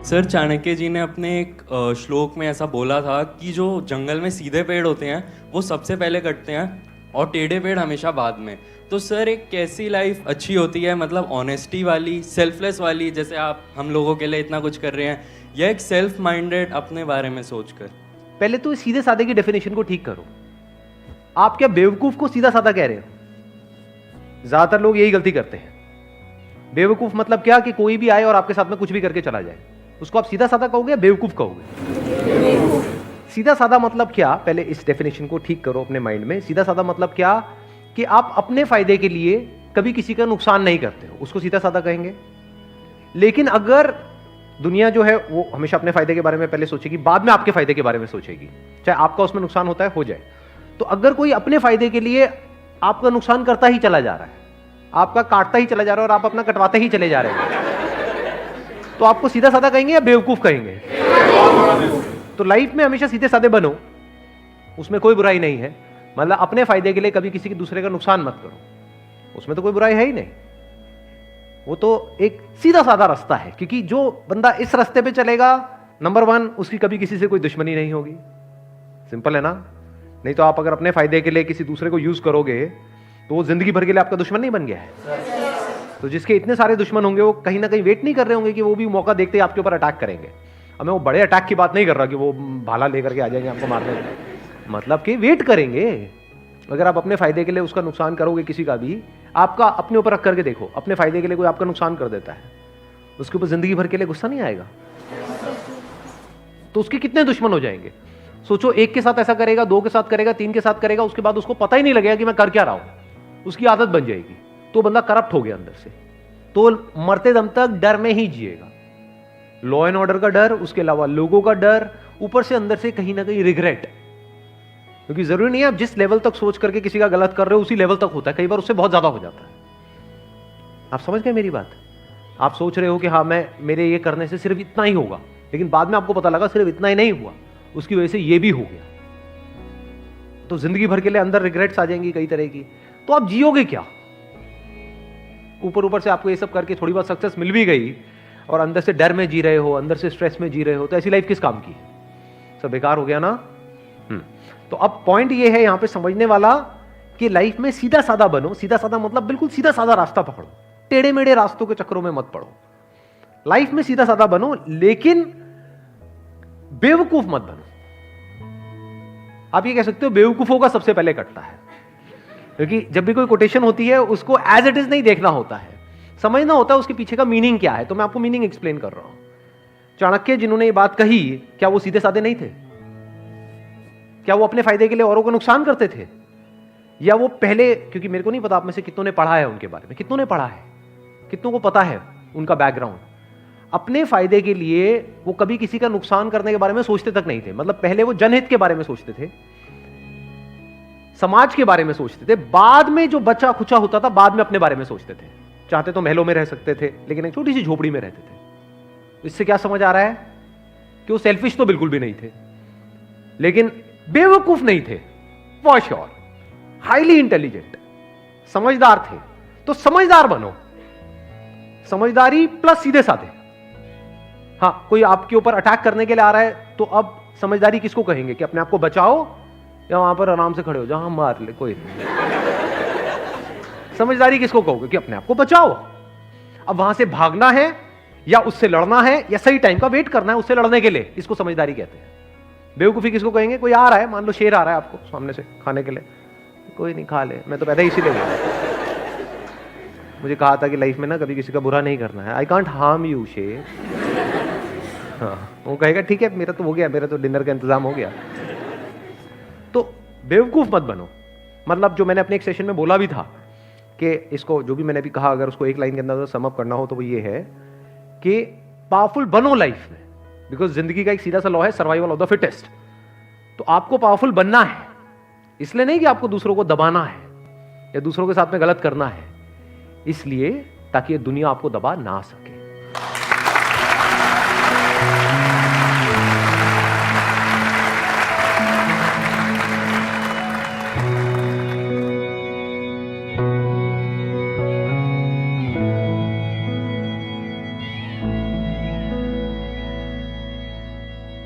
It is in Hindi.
सर, चाणक्य जी ने अपने एक श्लोक में ऐसा बोला था कि जो जंगल में सीधे पेड़ होते हैं वो सबसे पहले कटते हैं और टेढ़े पेड़ हमेशा बाद में। तो सर, एक कैसी लाइफ अच्छी होती है, मतलब ऑनेस्टी वाली, सेल्फलेस वाली, जैसे आप हम लोगों के लिए इतना कुछ कर रहे हैं, या एक सेल्फ माइंडेड अपने बारे में सोचकर? पहले तो सीधे साधे की डेफिनेशन को ठीक करो। आप क्या बेवकूफ को सीधा साधा कह रहे हो? ज्यादातर लोग यही गलती करते हैं। बेवकूफ मतलब क्या कि कोई भी आए और आपके साथ में कुछ भी करके चला जाए, उसको आप सीधा साधा कहोगे या बेवकूफ कहोगे? सीधा साधा मतलब क्या? पहले इस डेफिनेशन को ठीक करो अपने माइंड में। सीधा साधा मतलब क्या कि आप अपने फायदे के लिए कभी किसी का नुकसान नहीं करते हो, उसको सीधा साधा कहेंगे। लेकिन अगर दुनिया जो है वो हमेशा अपने फायदे के बारे में पहले सोचेगी, बाद में आपके फायदे के बारे में सोचेगी, चाहे आपका उसमें नुकसान होता है हो जाए। तो अगर कोई अपने फायदे के लिए आपका नुकसान करता ही चला जा रहा है, आपका काटता ही चला जा रहा है और आप अपना कटवाते ही चले जा रहे हैं, तो आपको सीधा साधा कहेंगे या बेवकूफ कहेंगे? तो लाइफ में हमेशा सीधे साधे बनो, उसमें कोई बुराई नहीं है। मतलब अपने फायदे के लिए कभी किसी के दूसरे का नुकसान मत करो, उसमें तो कोई बुराई है ही नहीं। वो तो एक सीधा साधा रास्ता है, क्योंकि जो बंदा इस रास्ते पे चलेगा, नंबर वन, उसकी कभी किसी से कोई दुश्मनी नहीं होगी। सिंपल है ना? नहीं तो आप अगर अपने फायदे के लिए किसी दूसरे को यूज करोगे तो वो जिंदगी भर के लिए आपका दुश्मन नहीं बन गया है। तो जिसके इतने सारे दुश्मन होंगे वो कहीं ना कहीं वेट नहीं कर रहे होंगे कि वो भी मौका देखते ही आपके ऊपर अटैक करेंगे। अब मैं वो बड़े अटैक की बात नहीं कर रहा कि वो भाला लेकर के आ जाएंगे आपको मारने, मतलब कि वेट करेंगे। अगर आप अपने फायदे के लिए उसका नुकसान करोगे किसी का भी, आपका अपने ऊपर रख करके देखो, अपने फायदे के लिए कोई आपका नुकसान कर देता है, उसके ऊपर जिंदगी भर के लिए गुस्सा नहीं आएगा? तो उसके कितने दुश्मन हो जाएंगे? सोचो, एक के साथ ऐसा करेगा, दो के साथ करेगा, तीन के साथ करेगा, उसके बाद उसको पता ही नहीं लगेगा कि मैं कर क्या रहा हूं, उसकी आदत बन जाएगी। तो बंदा करप्ट हो गया अंदर से, तो मरते दम तक डर में ही जिएगा। लॉ एंड ऑर्डर का डर, उसके अलावा लोगों का डर, ऊपर से अंदर से कहीं ना कहीं रिग्रेट। क्योंकि जरूरी नहीं है आप जिस लेवल तक सोच करके किसी का गलत कर रहे हो उसी लेवल तक होता है, कई बार उससे बहुत ज्यादा हो जाता है। आप समझ गए मेरी बात? आप सोच रहे हो कि हाँ मेरे ये करने से सिर्फ इतना ही होगा, लेकिन बाद में आपको पता लगा सिर्फ इतना ही नहीं हुआ, उसकी वजह से ये भी हो गया। तो जिंदगी भर के लिए अंदर रिग्रेट्स आ जाएंगी कई तरह की। तो आप जियोगे क्या? ऊपर ऊपर से आपको ये सब करके थोड़ी बहुत सक्सेस मिल भी गई और अंदर से डर में जी रहे हो, अंदर से स्ट्रेस में जी रहे हो, तो ऐसी लाइफ किस काम की? सब बेकार हो गया ना। तो अब पॉइंट ये है यहां पे समझने वाला कि लाइफ में सीधा साधा बनो। सीधा साधा मतलब बिल्कुल सीधा साधा रास्ता पकड़ो, टेढ़े मेढ़े रास्तों के चक्करों में मत पड़ो। लाइफ में सीधा साधा बनो, लेकिन बेवकूफ मत बनो। आप ये कह सकते हो बेवकूफों का सबसे पहले कटता है, क्योंकि जब भी कोई कोटेशन होती है उसको एज इट इज नहीं देखना होता है, समझना होता है उसके पीछे का मीनिंग क्या है। तो मैं आपको मीनिंग एक्सप्लेन कर रहा हूं। चाणक्य जिन्होंने ये बात कही, क्या वो सीधे साधे नहीं थे? क्या वो अपने फायदे के लिए औरों को नुकसान करते थे? या वो पहले, क्योंकि मेरे को नहीं पता आप में से कितनों ने पढ़ा है उनके बारे में, कितनों ने पढ़ा है, कितनों को पता है उनका बैकग्राउंड। अपने फायदे के लिए वो कभी किसी का नुकसान करने के बारे में सोचते तक नहीं थे। मतलब पहले वो जनहित के बारे में सोचते थे, समाज के बारे में सोचते थे, बाद में जो बचा खुचा होता था बाद में अपने बारे में सोचते थे। चाहते तो महलों में रह सकते थे, लेकिन एक छोटी सी झोपड़ी में रहते थे। इससे क्या समझ आ रहा है कि वो सेल्फिश तो बिल्कुल भी नहीं थे, लेकिन बेवकूफ नहीं थे, फॉर श्योर। हाईली इंटेलिजेंट, समझदार थे। तो समझदार बनो, समझदारी प्लस सीधे साधे। हाँ, कोई आपके ऊपर अटैक करने के लिए आ रहा है, तो अब समझदारी किसको कहेंगे? कि अपने आप को बचाओ या वहां पर आराम से खड़े हो जहां मार ले कोई नहीं। समझदारी किसको कहोगे? कि अपने आप को बचाओ। अब वहां से भागना है या उससे लड़ना है या सही टाइम का वेट करना है उससे लड़ने के लिए, इसको समझदारी कहते हैं। बेवकूफी किसको कहेंगे? कोई आ रहा है, मान लो शेर आ रहा है आपको सामने से खाने के लिए, कोई नहीं खा ले, मैं तो पैदा इसीलिए गया, मुझे कहा था कि लाइफ में ना कभी किसी का बुरा नहीं करना है, आई कांट हार्म यू शेर। हाँ, वो कहेगा ठीक है, मेरा तो हो गया, मेरा तो डिनर का इंतजाम हो गया। तो बेवकूफ मत बनो। मतलब जो मैंने अपने एक सेशन में बोला भी था कि इसको, जो भी मैंने भी कहा, अगर उसको एक लाइन के अंदर सम अप करना हो तो वो ये है कि पावरफुल बनो लाइफ में, बिकॉज जिंदगी का एक सीधा सा लॉ है, सर्वाइवल ऑफ द फिटेस्ट। तो आपको पावरफुल बनना है, इसलिए नहीं कि आपको दूसरों को दबाना है या दूसरों के साथ में गलत करना है, इसलिए ताकि ये दुनिया आपको दबा ना सके।